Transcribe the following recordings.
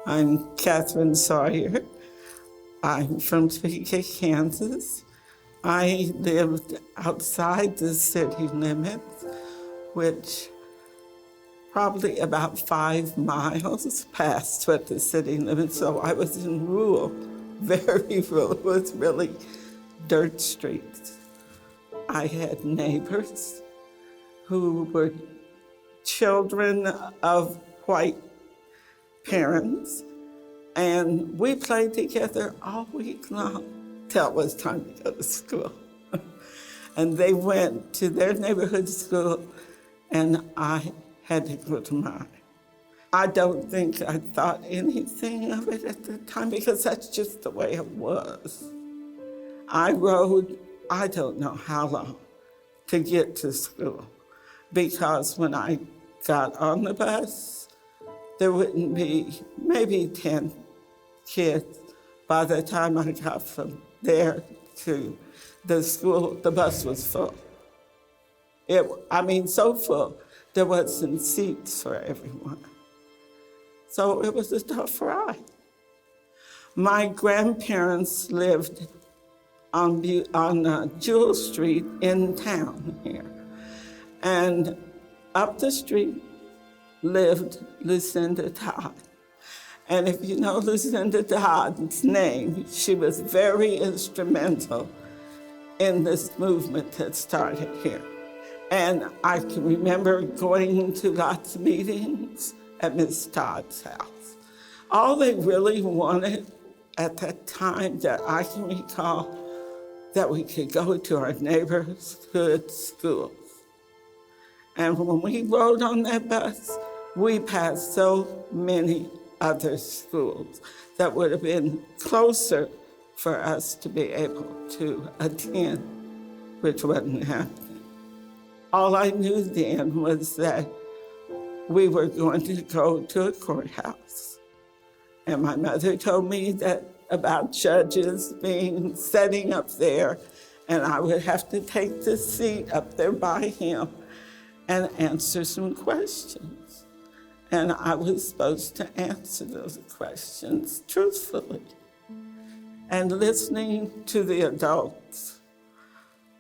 I'm Katherine Sawyer. I'm from Topeka, Kansas. I lived outside the city limits, which probably about 5 miles past what the city limits, so I was in rural, very rural. It was really dirt streets. I had neighbors who were children of white parents, and we played together all week long till it was time to go to school. And they went to their neighborhood school, and I had to go to mine. I don't think I thought anything of it at the time because that's just the way it was. I rode, I don't know how long, to get to school because when I got on the bus, there wouldn't be maybe 10 kids. By the time I got from there to the school, the bus was full. So full, there wasn't seats for everyone. So it was a tough ride. My grandparents lived on Jewel Street in town here. And up the street lived Lucinda Todd. And if you know Lucinda Todd's name, she was very instrumental in this movement that started here. And I can remember going to lots of meetings at Miss Todd's house. All they really wanted at that time that I can recall that we could go to our neighborhood schools. And when we rode on that bus, we passed so many other schools that would have been closer for us to be able to attend, which wasn't happening. All I knew then was that we were going to go to a courthouse. And my mother told me that about judges sitting up there, and I would have to take the seat up there by him and answer some questions. And I was supposed to answer those questions truthfully. And listening to the adults,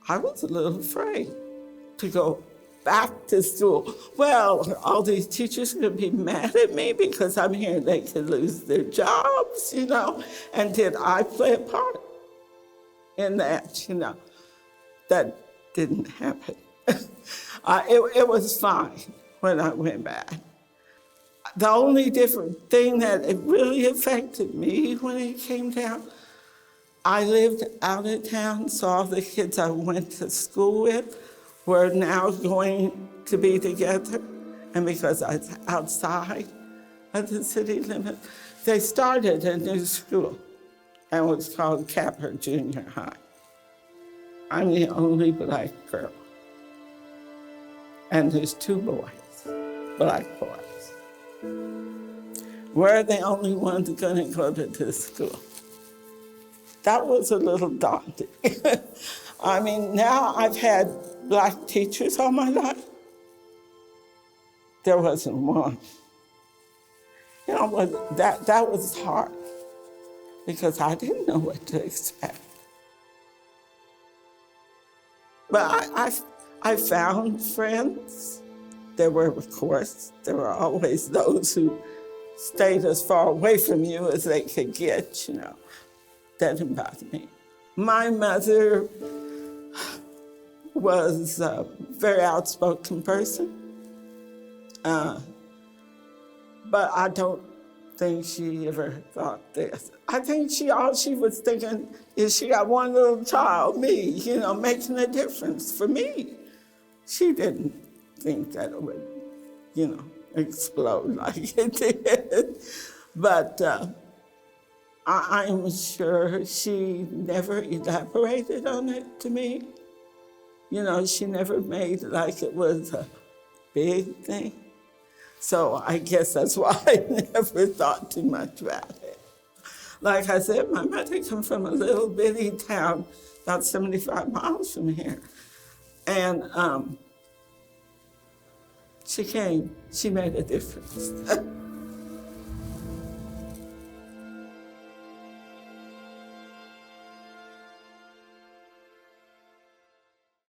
I was a little afraid to go back to school. Well, all these teachers are going to be mad at me because I'm hearing they could lose their jobs, And did I play a part in that, That didn't happen. It was fine when I went back. The only different thing that it really affected me when it came down, I lived out of town, so all the kids I went to school with were now going to be together. And because I was outside of the city limit, they started a new school, and it was called Capper Junior High. I'm the only black girl. And there's 2 boys, black boys. We're the only ones going to go to this school. That was a little daunting. Now I've had black teachers all my life. There wasn't one. That was hard because I didn't know what to expect. But I found friends. There were always those who stayed as far away from you as they could get, That didn't bother me. My mother was a very outspoken person, but I don't think she ever thought this. I think all she was thinking is she got one little child, me, making a difference for me. She didn't think that it would, explode like it did. But I'm sure she never elaborated on it to me. She never made like it was a big thing. So I guess that's why I never thought too much about it. Like I said, my mother comes from a little bitty town about 75 miles from here. And she made a difference.